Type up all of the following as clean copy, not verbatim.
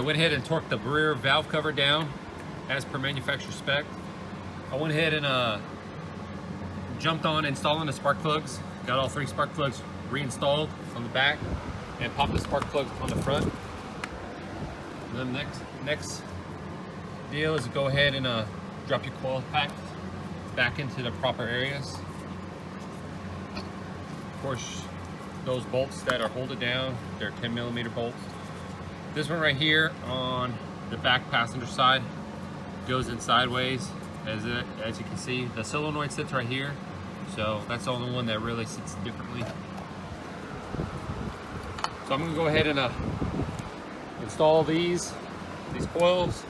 went ahead and torqued the rear valve cover down as per manufacturer spec. I went ahead and jumped on installing the spark plugs. Got all 3 spark plugs reinstalled on the back and popped the spark plugs on the front. And then next deal is to go ahead and drop your coil pack back into the proper areas. Of course, those bolts that are holding down, they're 10mm bolts. This one right here on the back passenger side goes in sideways. As you can see, the solenoid sits right here, so that's the only one that really sits differently. So I'm going to go ahead and install these coils.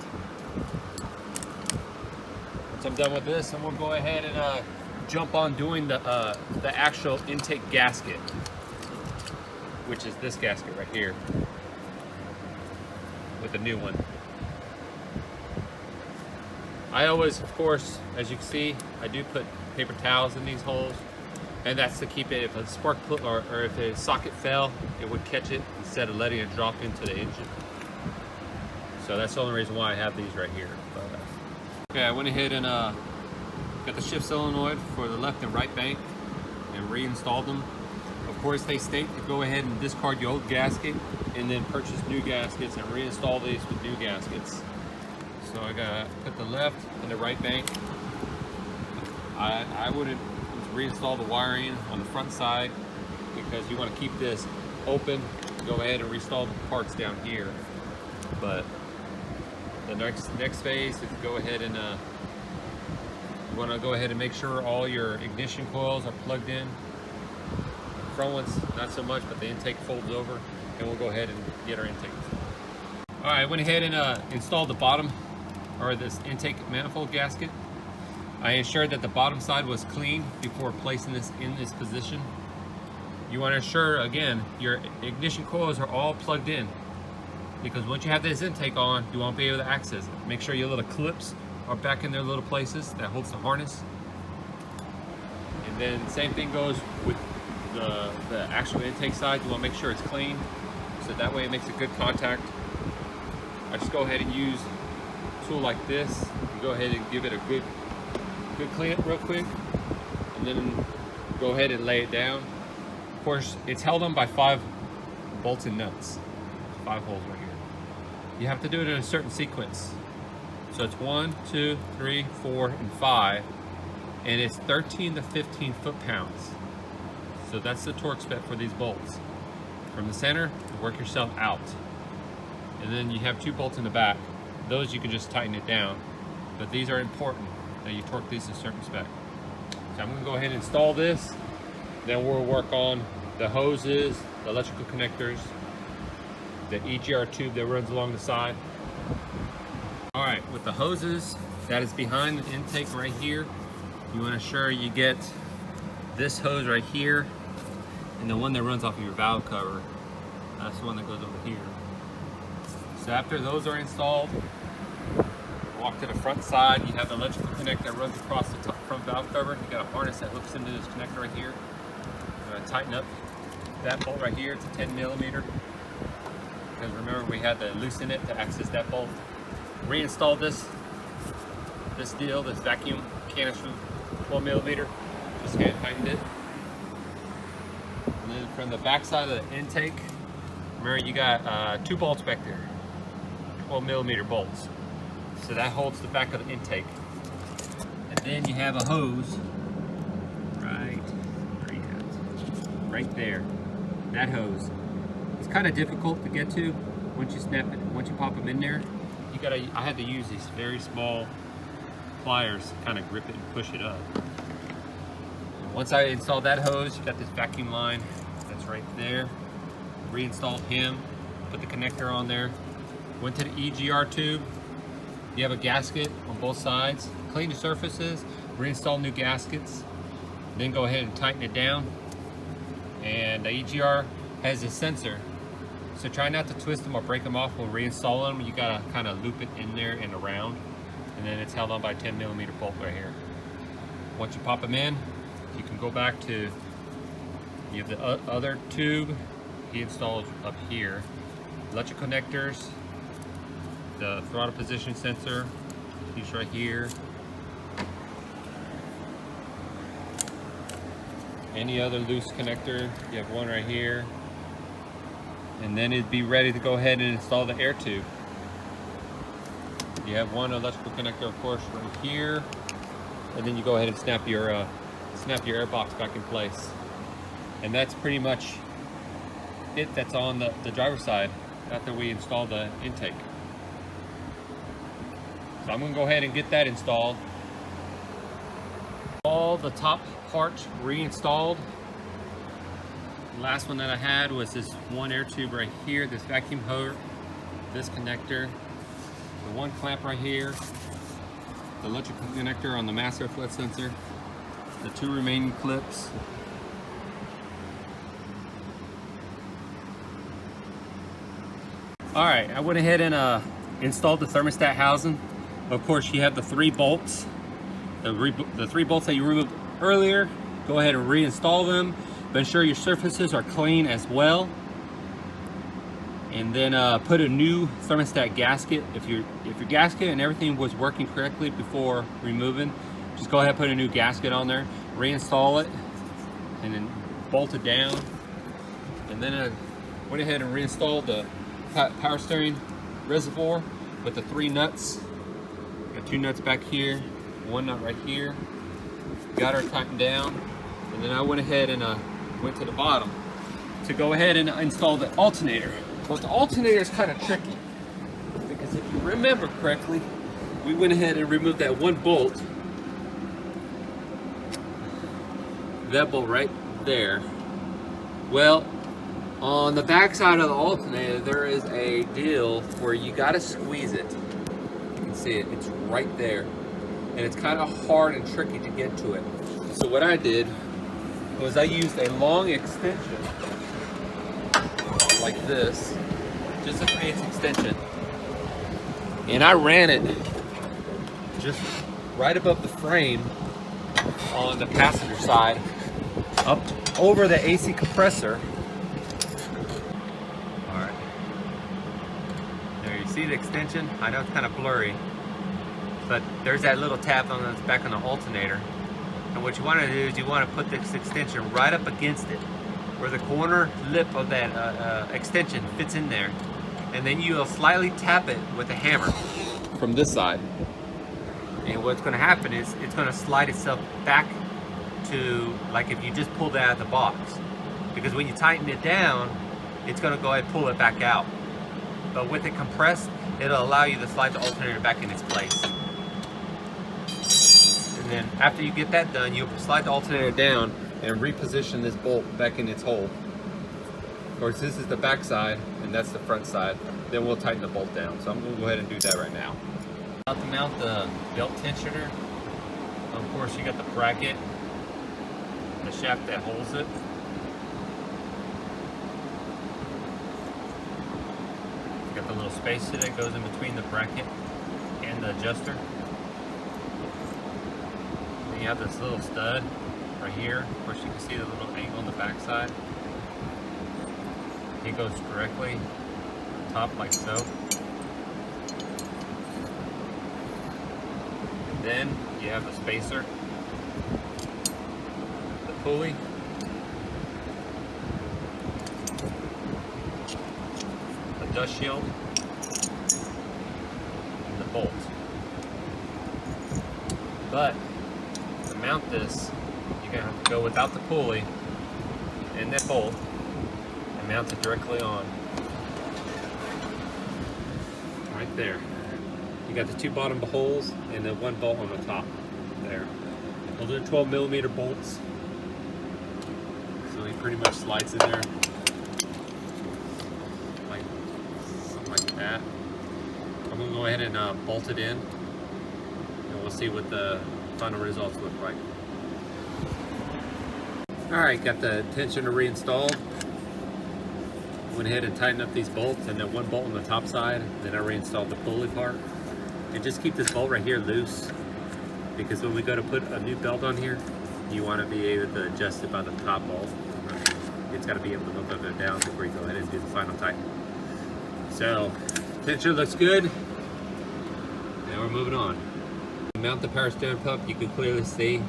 Once I'm done with this, I'm going to go ahead and jump on doing the actual intake gasket, which is this gasket right here with the new one. I always, of course, as you can see, I do put paper towels in these holes, and that's to keep it, if a spark plug or if a socket fell, it would catch it instead of letting it drop into the engine. So that's the only reason why I have these right here. But, okay, I went ahead and got the shift solenoid for the left and right bank and reinstalled them. Of course, they state to go ahead and discard your old gasket and then purchase new gaskets and reinstall these with new gaskets. So I gotta put the left and the right bank. I wouldn't reinstall the wiring on the front side because you want to keep this open. Go ahead and reinstall the parts down here. But the next phase is to go ahead and you want to go ahead and make sure all your ignition coils are plugged in. The front one's not so much, but the intake folds over, and we'll go ahead and get our intake. All right, I went ahead and installed the bottom, or this intake manifold gasket. I ensured that the bottom side was clean before placing this in this position. You want to ensure, again, your ignition coils are all plugged in, because once you have this intake on, you won't be able to access it. Make sure your little clips are back in their little places that holds the harness. And then same thing goes with the actual intake side. You want to make sure it's clean, so that way it makes a good contact. I just go ahead and use a tool like this and go ahead and give it a good clean up real quick, and then go ahead and lay it down. Of course, it's held on by 5 bolts and nuts, 5 holes right here. You have to do it in a certain sequence. So it's 1, 2, 3, 4, and 5, and it's 13 to 15 foot-pounds. So that's the torque spec for these bolts. From the center, you work yourself out. And then you have 2 bolts in the back. Those you can just tighten it down, but these are important that you torque these to a certain spec. So I'm going to go ahead and install this. Then we'll work on the hoses, the electrical connectors, the EGR tube that runs along the side. All right, with the hoses that is behind the intake right here, you want to ensure you get this hose right here and the one that runs off of your valve cover. That's the one that goes over here. So after those are installed, walk to the front side. You have the electrical connector that runs across the front valve cover. You got a harness that hooks into this connector right here. I'm going to tighten up that bolt right here. It's a 10mm, because remember we had to loosen it to access that bolt. Reinstall this vacuum canister, 12mm. Just hand tightened it. And then from the back side of the intake, remember you got 2 bolts back there, 12mm bolts. So that holds the back of the intake. And then you have a hose right there. That hose. It's kind of difficult to get to once you snap it, once you pop them in there. I had to use these very small pliers to kind of grip it and push it up. And once I installed that hose, you got this vacuum line that's right there. Reinstalled him, put the connector on there, went to the EGR tube. You have a gasket on both sides. Clean the surfaces, reinstall new gaskets, then go ahead and tighten it down. And the EGR has a sensor, so try not to twist them or break them off when reinstalling them. You gotta kind of loop it in there and around, and then it's held on by a 10mm bolt right here. Once you pop them in, you can go back to, you have the other tube he installed up here. Electrical connectors, the throttle position sensor, piece right here. Any other loose connector, you have one right here. And then it'd be ready to go ahead and install the air tube. You have one electrical connector, of course, right here. And then you go ahead and snap your air box back in place. And that's pretty much it that's on the driver's side after we install the intake. So I'm gonna go ahead and get that installed. All the top parts reinstalled. The last one that I had was this one air tube right here, this vacuum hose, this connector, the one clamp right here, the electrical connector on the mass airflow sensor, the two remaining clips. All right, I went ahead and installed the thermostat housing. Of course, you have the 3 bolts. The 3 bolts that you removed earlier, go ahead and reinstall them, but ensure your surfaces are clean as well. And then put a new thermostat gasket. If your gasket and everything was working correctly before removing, just go ahead and put a new gasket on there, reinstall it, and then bolt it down. And then I went ahead and reinstalled the power steering reservoir with the 3 nuts. Got 2 nuts back here, 1 nut right here. Got her tightened down, and then I went ahead and went to the bottom to go ahead and install the alternator. But the alternator is kind of tricky because if you remember correctly, we went ahead and removed that 1 bolt. That bolt right there. Well, on the back side of the alternator, there is a deal where you gotta squeeze it. You can see it, it's right there. And it's kind of hard and tricky to get to it. So what I did was I used a long extension like this, just a fancy extension, and I ran it just right above the frame on the passenger side, up over the AC compressor. All right, there you see the extension. I know it's kind of blurry, but there's that little tab on the back on the alternator. And what you want to do is you want to put this extension right up against it, where the corner lip of that extension fits in there. And then you'll slightly tap it with a hammer from this side. And what's going to happen is it's going to slide itself back to like if you just pulled it out of the box. Because when you tighten it down, it's going to go ahead and pull it back out. But with it compressed, it'll allow you to slide the alternator back in its place. And then after you get that done, you'll slide the alternator down and reposition this bolt back in its hole. Of course, this is the back side and that's the front side. Then we'll tighten the bolt down. So I'm going to go ahead and do that right now. About to mount the belt tensioner. Of course, you got the bracket, the shaft that holds it. You got the little spacer that goes in between the bracket and the adjuster. Then you have this little stud right here. Of course, you can see the little angle on the back side. It goes directly top like so. And then you have the spacer, the pulley, the dust shield, and the bolt. But to mount this, you're gonna have to go without the pulley and that bolt and mount it directly on. Right there. You got the 2 bottom holes and the 1 bolt on the top there. Those are 12mm bolts. So he pretty much slides in there like something like that. I'm gonna go ahead and bolt it in, and we'll see what the final results look like. All right, got the tensioner reinstalled. Went ahead and tightened up these bolts, and then 1 bolt on the top side. Then I reinstalled the pulley part. And just keep this bolt right here loose, because when we go to put a new belt on here, you want to be able to adjust it by the top bolt. It's got to be able to move it down before you go ahead and do the final tighten. So, tensioner looks good. now we're moving on. To mount the power steering pump, you can clearly see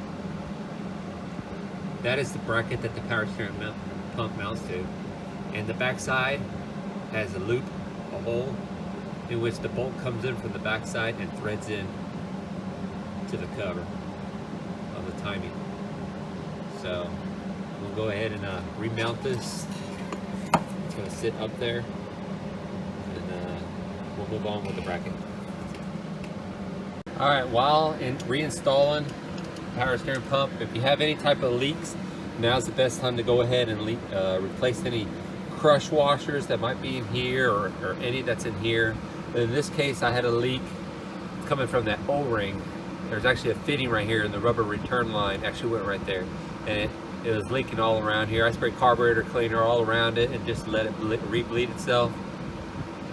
that is the bracket that the power steering pump mounts to. And the back side has a loop, a hole, in which the bolt comes in from the back side and threads in to the cover of the timing. So we'll go ahead and remount this. It's going to sit up there, and we'll move on with the bracket. All right, while reinstalling the power steering pump, if you have any type of leaks, now's the best time to go ahead and replace any crush washers that might be in here, or any that's in here. But in this case, I had a leak coming from that O-ring. There's actually a fitting right here, and the rubber return line actually went right there, and it was leaking all around here. I sprayed carburetor cleaner all around it and just let it re-bleed itself.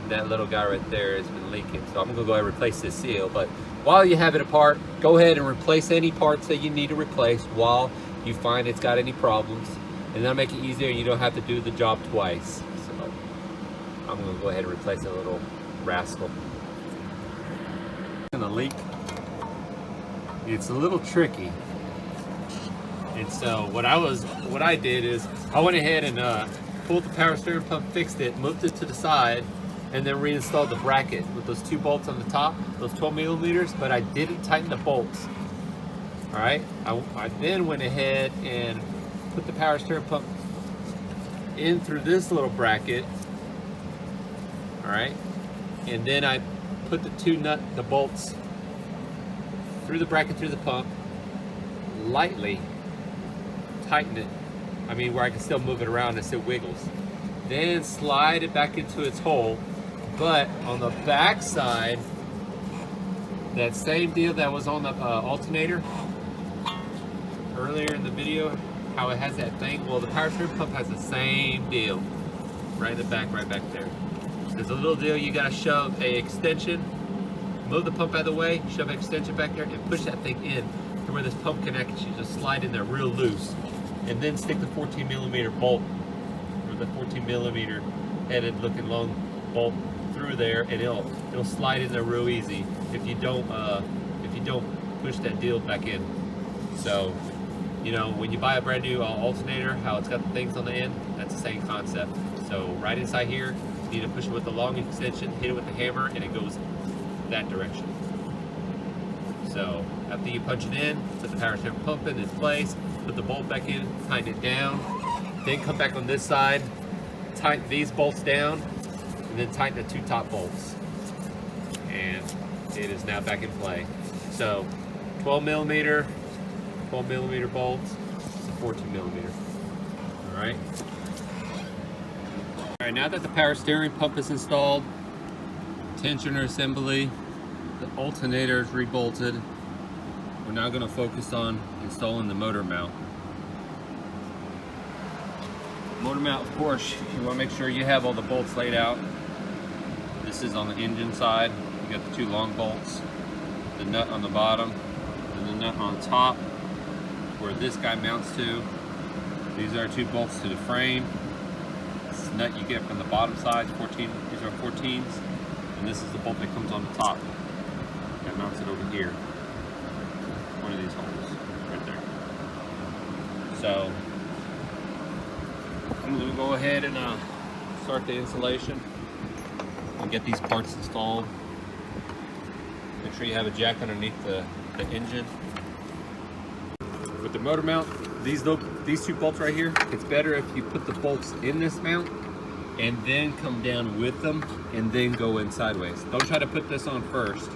And that little guy right there has been leaking, so I'm gonna go ahead and replace this seal. But while you have it apart, go ahead and replace any parts that you need to replace while you find it's got any problems, and that'll make it easier and you don't have to do the job twice. So I'm gonna go ahead and replace that little rascal. And the leak, it's a little tricky. And so what I did is I went ahead and pulled the power steering pump, fixed it, moved it to the side, and then reinstalled the bracket with those 2 bolts on the top, those 12 millimeters, but I didn't tighten the bolts. All right, I then went ahead and put the power steering pump in through this little bracket. All right, and then I put the bolts through the bracket, through the pump, lightly tighten it. I mean, where I can still move it around and still wiggles. Then slide it back into its hole. But on the back side, that same deal that was on the alternator earlier in the video, how it has that thing. Well, the power steering pump has the same deal right in the back, right back there. There's a little deal, you gotta shove a extension, move the pump out of the way, shove an extension back there, and push that thing in to where this pump connects. You just slide in there real loose, and then stick the 14 millimeter bolt, or the 14 millimeter headed looking long bolt through there, and it'll slide in there real easy if you don't push that deal back in. So, you know, when you buy a brand new alternator, how it's got the things on the end, that's the same concept. So right inside here, you need to push it with the long extension, hit it with the hammer, and it goes that direction. So after you punch it in, put the power steering pump in its place, put the bolt back in, tighten it down, then come back on this side, tighten these bolts down, and then tighten the 2 top bolts. And it is now back in play. So 12 millimeter bolts, it's a 14 millimeter. All right. All right, now that the power steering pump is installed, tensioner assembly, the alternator is rebolted, we're now going to focus on installing the motor mount. Motor mount, of course, you want to make sure you have all the bolts laid out. This is on the engine side. You got the 2 long bolts, the nut on the bottom, and the nut on top where this guy mounts to. These are 2 bolts to the frame. This nut you get from the bottom side, 14. These are 14s, and this is the bolt that comes on the top. That mounts it over here. One of these holes right there. So I'm going to go ahead and start the installation and get these parts installed. Make sure you have a jack underneath the engine. With the motor mount, these 2 bolts right here, it's better if you put the bolts in this mount and then come down with them and then go in sideways. Don't try to put this on first.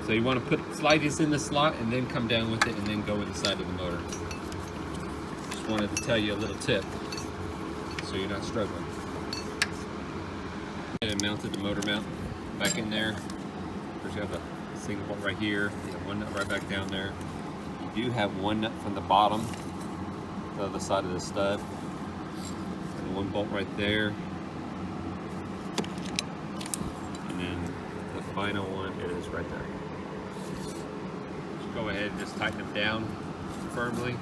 So you want to slide these in the slot and then come down with it and then go inside of the motor. Just wanted to tell you a little tip so you're not struggling. And mounted the motor mount back in there. First you have a single bolt right here, you have 1 nut right back down there. You do have 1 nut from the bottom, the other side of the stud, and 1 bolt right there. And then the final one is right there. Just go ahead and just tighten them down firmly,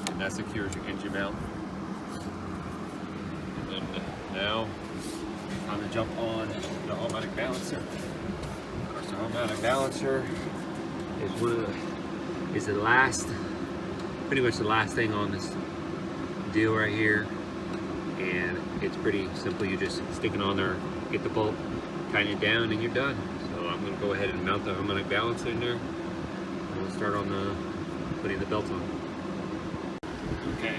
and that secures your engine mount. And then now, time to jump on the automatic balancer. So harmonic balancer is pretty much the last thing on this deal right here, and it's pretty simple. You just stick it on there, get the bolt, tighten it down, and you're done. So I'm going to go ahead and mount the harmonic balancer in there, and we'll start on putting the belt on. Okay,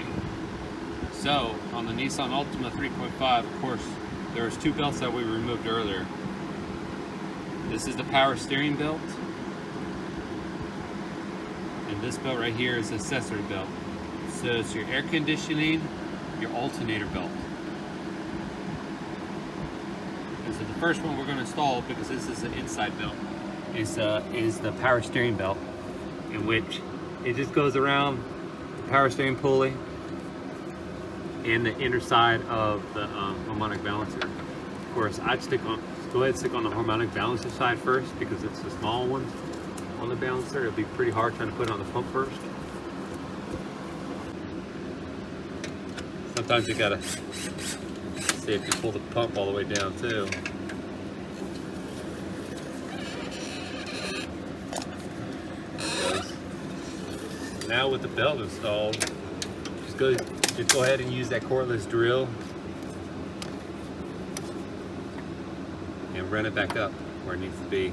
so on the Nissan Altima 3.5, of course, there was 2 belts that we removed earlier. This is the power steering belt, and this belt right here is the accessory belt. So it's your air conditioning, your alternator belt. And so the first one we're going to install, because this is an inside belt, is the power steering belt, in which it just goes around the power steering pulley and the inner side of the harmonic balancer. Of course, I'd go ahead and stick on the harmonic balancer side first, because it's the small one on the balancer. It'll be pretty hard trying to put it on the pump first. Sometimes you gotta see if you pull the pump all the way down too. Now with the belt installed, just go ahead and use that cordless drill and run it back up where it needs to be.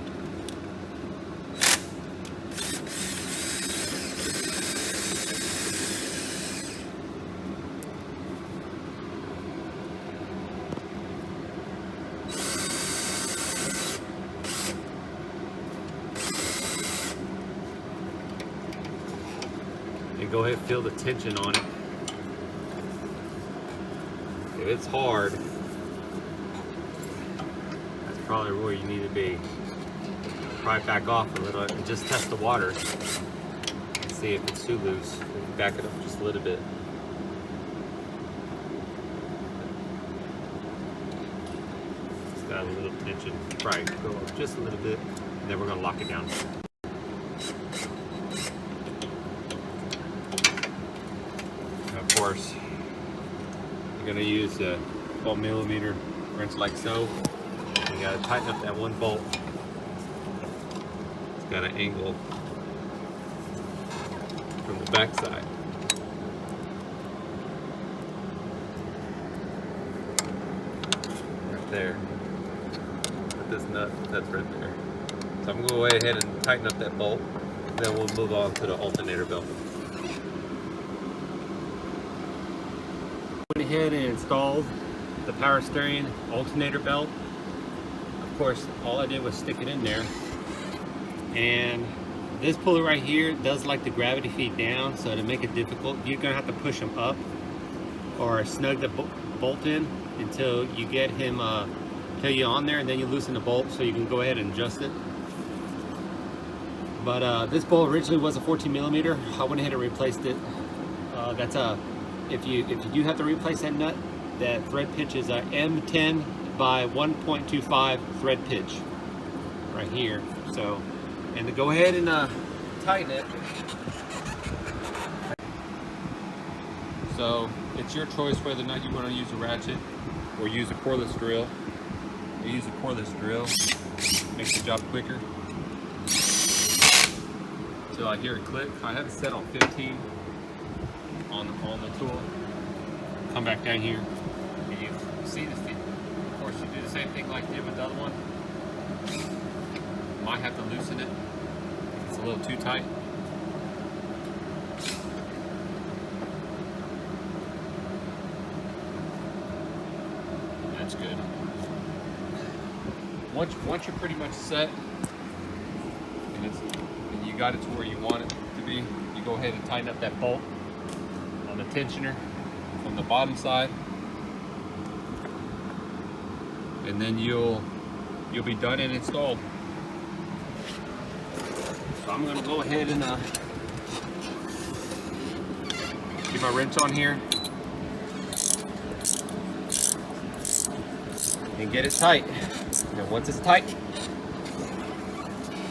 And go ahead and feel the tension on it. If it's hard, that's probably where you need to be. Probably back off a little and just test the water and see if it's too loose. Back it up just a little bit. It's got a little tension. Probably go up just a little bit, and then we're going to lock it down. Of course, you're going to use a 12mm wrench like so. You got to tighten up that one bolt. It's got an angle from the back side. Right there. With this nut, that's right there. So I'm going to go ahead and tighten up that bolt. Then we'll move on to the alternator belt. Went ahead and installed the power steering alternator belt. Of course, all I did was stick it in there, and this pulley right here does like the gravity feed down, so to make it difficult, you're gonna have to push him up or snug the bolt in until you get him till you're on there, and then you loosen the bolt so you can go ahead and adjust it. But this bolt originally was a 14mm. I went ahead and replaced it. If you do have to replace that nut, that thread pitch is a M10 by 1.25 thread pitch right here. So, and to go ahead and tighten it. So it's your choice whether or not you want to use a ratchet or use a cordless drill. You use a cordless drill, makes the job quicker. Until I hear it click. I have it set on 15 on the tool. Come back down here, and you see the feet. Of course, you do the same thing like you did with the other one. Might have to loosen it if it's a little too tight. That's good. Once you're pretty much set, and you got it to where you want it to be, you go ahead and tighten up that bolt on the tensioner from the bottom side, and then you'll be done and installed. So I'm going to go ahead and get my wrench on here and get it tight. And once it's tight,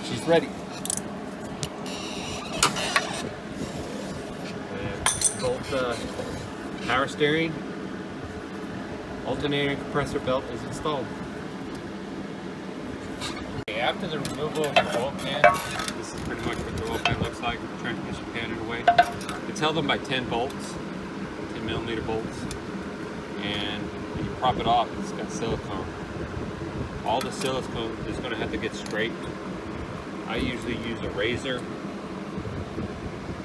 she's ready. And both the power steering, alternator, and compressor belt is installed. Okay, after the removal of the oil pan, this is pretty much what the oil pan looks like, the transmission pan in a way. It's held on by 10 bolts, 10 millimeter bolts, and when you prop it off, it's got silicone. All the silicone is going to have to get scraped. I usually use a razor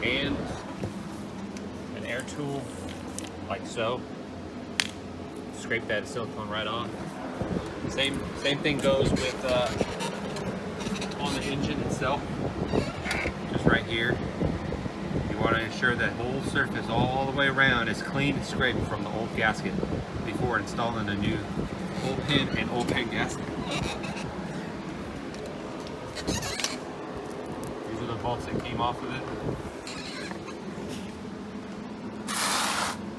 and an air tool, like so. Scrape that silicone right off. Same thing goes with on the engine itself. Just right here, you want to ensure that whole surface all the way around is clean and scraped from the old gasket before installing a new oil pan and oil pan gasket. These are the bolts that came off of it.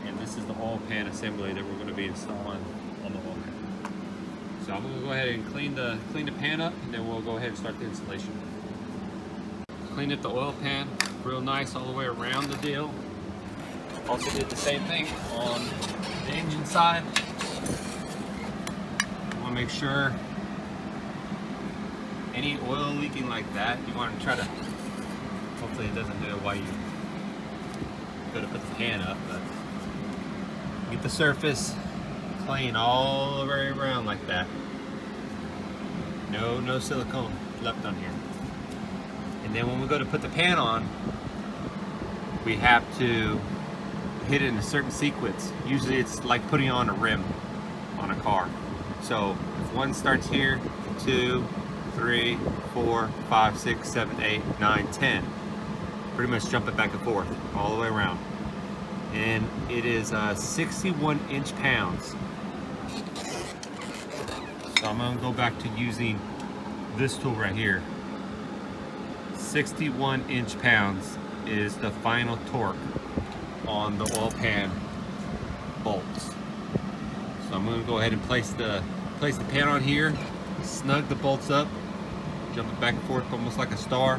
And this is the oil pan assembly that we're going to be installing on the oil pan. So I'm going to go ahead and clean the pan up, and then we'll go ahead and start the installation. Cleaned up the oil pan real nice all the way around the deal. Also did the same thing on the engine side. You want to make sure any oil leaking like that, you want to try to, hopefully it doesn't do it while you go to put the pan up, but get the surface clean all the way around like that. No silicone left on here. And then when we go to put the pan on, we have to hit it in a certain sequence. Usually it's like putting on a rim on a car. So if one starts here, 2, 3, 4, 5, 6, 7, 8, 9, 10. Pretty much jump it back and forth all the way around. And it is 61 inch pounds. So I'm going to go back to using this tool right here. 61 inch pounds is the final torque on the oil pan bolts. So I'm going to go ahead and place the pan on here, snug the bolts up, jump it back and forth almost like a star,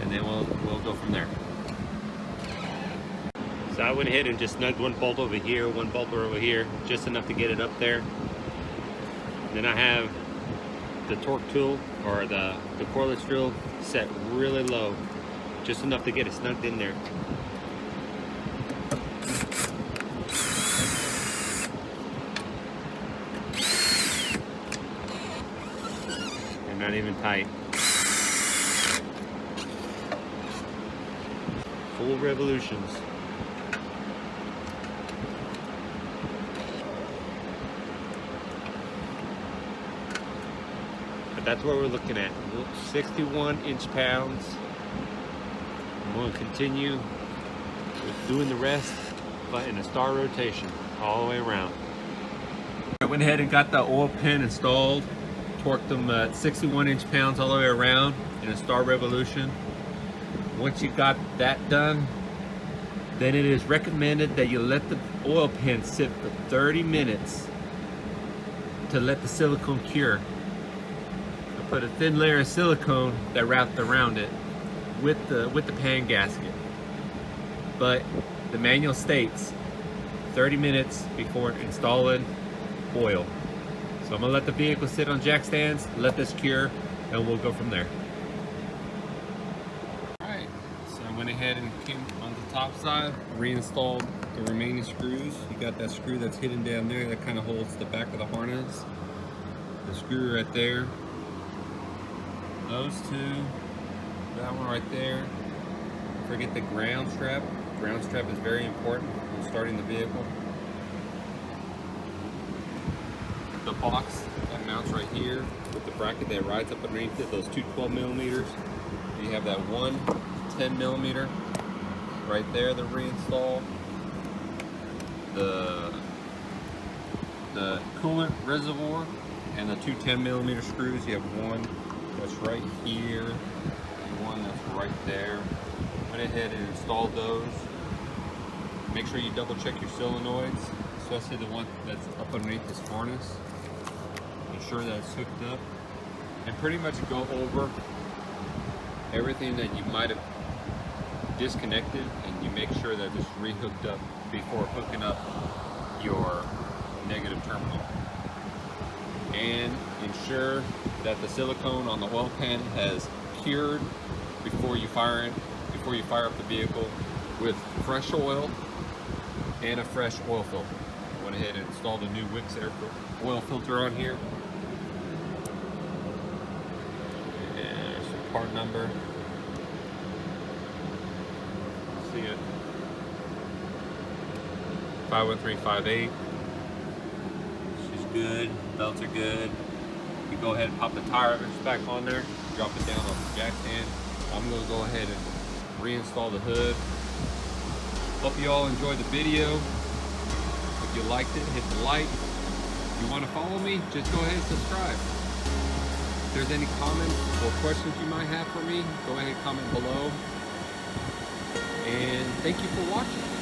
and then we'll go from there. So I went ahead and just snugged one bolt over here, one bolt over here, just enough to get it up there. Then I have the torque tool, or the cordless drill, set really low, just enough to get it snugged in there. And not even tight. Full revolutions. That's what we're looking at, 61 inch pounds. I'm going to continue with doing the rest, but in a star rotation all the way around. I went ahead and got the oil pan installed, torqued them at 61 inch pounds all the way around in a star revolution. Once you got that done, then it is recommended that you let the oil pan sit for 30 minutes to let the silicone cure. Put a thin layer of silicone that wrapped around it with the pan gasket. But the manual states 30 minutes before installing oil. So I'm gonna let the vehicle sit on jack stands, let this cure, and we'll go from there. Alright, so I went ahead and came on the top side, reinstalled the remaining screws. You got that screw that's hidden down there that kind of holds the back of the harness. The screw right there. Those two, that one right there. Forget the ground strap. Ground strap is very important when starting the vehicle. The box that mounts right here with the bracket that rides up underneath it, those two 12 millimeters. You have that one 10 millimeter right there to reinstall. The coolant reservoir and the two 10 millimeter screws. You have one that's right here and one that's right there. Went ahead and installed those. Make sure you double check your solenoids, especially the one that's up underneath this harness. Ensure that it's hooked up, and pretty much go over everything that you might have disconnected, and you make sure that it's re-hooked up before hooking up your negative terminal. and ensure that the silicone on the oil pan has cured before you fire up the vehicle with fresh oil and a fresh oil filter. I went ahead and installed a new Wix oil filter on here. And there's the part number. See it. 51358. She's good. Belts are good. You go ahead and pop the tire back on there. Drop it down on the jack stand. I'm going to go ahead and reinstall the hood. Hope you all enjoyed the video. If you liked it, hit the like. If you want to follow me, just go ahead and subscribe. If there's any comments or questions you might have for me, go ahead and comment below. And thank you for watching.